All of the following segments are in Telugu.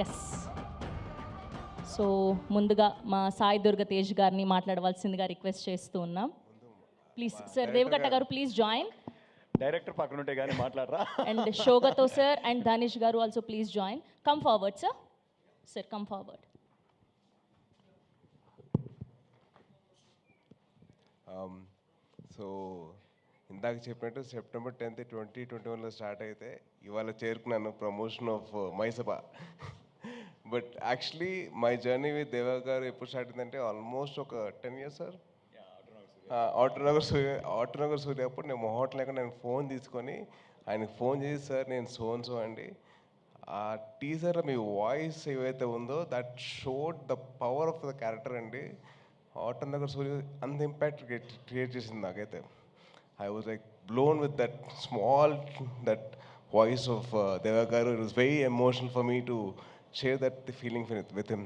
ఎస్. సో ముందుగా మా సాయి దుర్గ తేజ్ గారిని మాట్లాడవలసిందిగా రిక్వెస్ట్ చేస్తూ ఉన్నాం. ప్లీజ్ సార్, దేవగట్ట గారు ప్లీజ్ జాయిన్. డైరెక్టర్ పక్కన ఉంటే కానీ మాట్లాడరా. అండ్ షోగతో sir and Dhanish garu also please join. Come forward sir. Sir come forward. So ఇందాక చెప్పినట్టు సెప్టెంబర్ 10th 2021లో స్టార్ట్ అయితే ఇవాళ చేరుకున్నాను promotion of Mysabha. But actually my journey with Deva garu ఎప్పుడు స్టార్ట్ అయిందంటే ఆల్మోస్ట్ ఒక 10 years సార్. ఆటోనగర్ సూర్య అప్పుడు నేను మొహోట్ లేక నేను ఫోన్ తీసుకొని ఆయనకి ఫోన్ చేసి సార్ నేను సో అండి, ఆ టీజర్ మీ వాయిస్ ఏవైతే ఉందో that showed the power of the character అండి. ఆటోనగర్ సూర్య అంత ఇంపాక్ట్ క్రియేట్ చేసింది నాకైతే. I was like blown with that that voice of Deva Garu. It was very emotional for me to share that the feeling with him.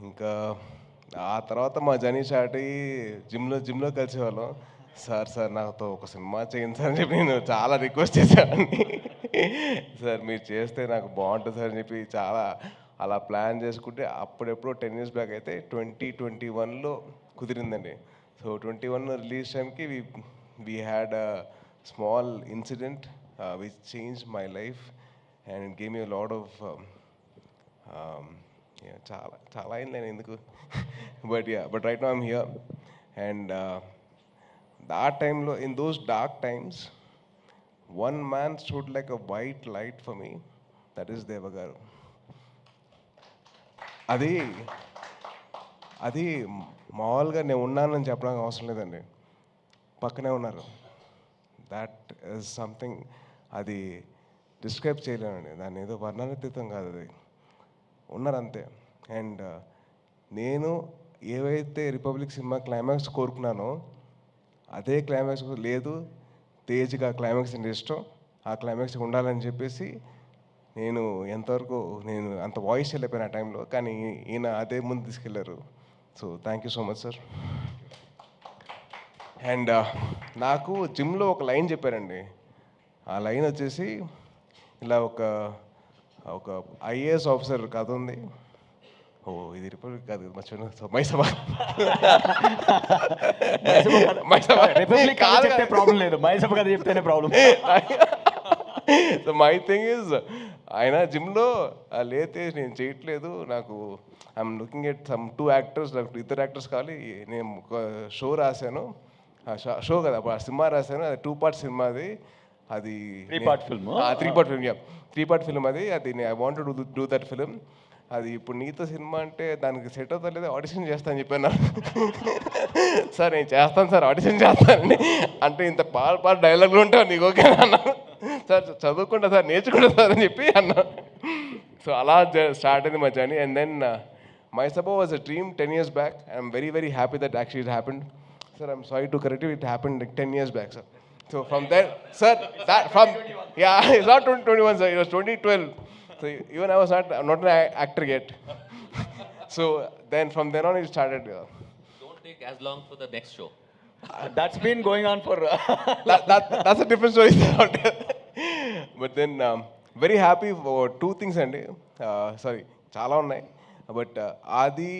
ఇంకా ఆ తర్వాత మా జర్నీ స్టార్ట్ అయ్యి జిమ్లో కలిసేవాళ్ళం. సార్ నాతో ఒక సినిమా చేయండి సార్ అని చెప్పి నేను చాలా రిక్వెస్ట్ చేశానండి. సార్ మీరు చేస్తే నాకు బాగుంటుంది సార్ అని చెప్పి చాలా అలా ప్లాన్ చేసుకుంటే అప్పుడెప్పుడో 10 years బ్యాక్ అయితే 2021లో కుదిరిందండి. సో 21 రిలీజ్ టైంకి we had a small incident which changed my life and it gave me a lot of చాలా అయింది నేను ఎందుకు but right now I'm here and that time లో in those dark times one man stood like a white light for me, that is Deva Garu. అది మామూలుగా నేను ఉన్నానని చెప్పడానికి అవసరం లేదండి, పక్కనే ఉన్నారు. దాట్ ఈజ్ సంథింగ్, అది డిస్క్రైబ్ చేయలేనండి, దాన్ని ఏదో వర్ణనాతీతం కాదు, అది ఉన్నారంతే. అండ్ నేను ఏవైతే రిపబ్లిక్ సినిమా క్లైమాక్స్ కోరుకున్నానో అదే క్లైమాక్స్ లేదు, తేజ్కి ఆ క్లైమాక్స్ అంటే ఇష్టం, ఆ క్లైమాక్స్ ఉండాలని చెప్పేసి నేను ఎంతవరకు నేను అంత వాయిస్ వెళ్ళిపోయాను ఆ టైంలో, కానీ ఈయన అదే ముందు తీసుకెళ్ళారు. So thank you so much sir. And నాకు జిమ్లో ఒక లైన్ చెప్పారండి. ఆ లైన్ వచ్చేసి ఇలా ఒక ఐఏఎస్ ఆఫీసర్ కథ ఉంది. ఓ ఇది రిపబ్లిక్ కాదు, మర్చిపోయినా. సో మైసభ రిపబ్లిక్ చెప్తే ప్రాబ్లం లేదు, మైసభ కథ చెప్తేనే problem. So my thing is, ఆయన జిమ్లో లేతే నేను చేయట్లేదు, నాకు I'm looking at some 2 actors, నాకు 2 యాక్టర్స్ కావాలి. నేను ఒక షో రాశాను, షో కదా సినిమా రాశాను, అది 2 part సినిమా, అది 3 part film. 3 part film అది I want to do that film. అది ఇప్పుడు నీతో సినిమా అంటే దానికి సెట్ అవుతా లేదా, ఆడిషన్ చేస్తాను చెప్పాను. సార్ నేను చేస్తాను సార్, ఆడిషన్ చేస్తానండి అంటే ఇంత పాలు డైలాగులు ఉంటావు నీకు ఓకే అన్నా. సార్ చదువుకుంటా సార్, నేర్చుకుంటా సార్ అని చెప్పి అన్నా. సో అలా స్టార్ట్ అయింది మా journey. And then Mysabha was a dream 10 years back. I'm very very happy that actually it happened. Sir, I'm sorry to correct you, it happened like 10 years back, sir. So from there, sir, it's not 2021, sir, it was 2012. So even I was not an actor yet. So then from then on it started. Don't take as long for the next show. That's been going on for that's a different story. But then very happy for 2 things అండి. Sorry, చాలా ఉన్నాయి. బట్ అది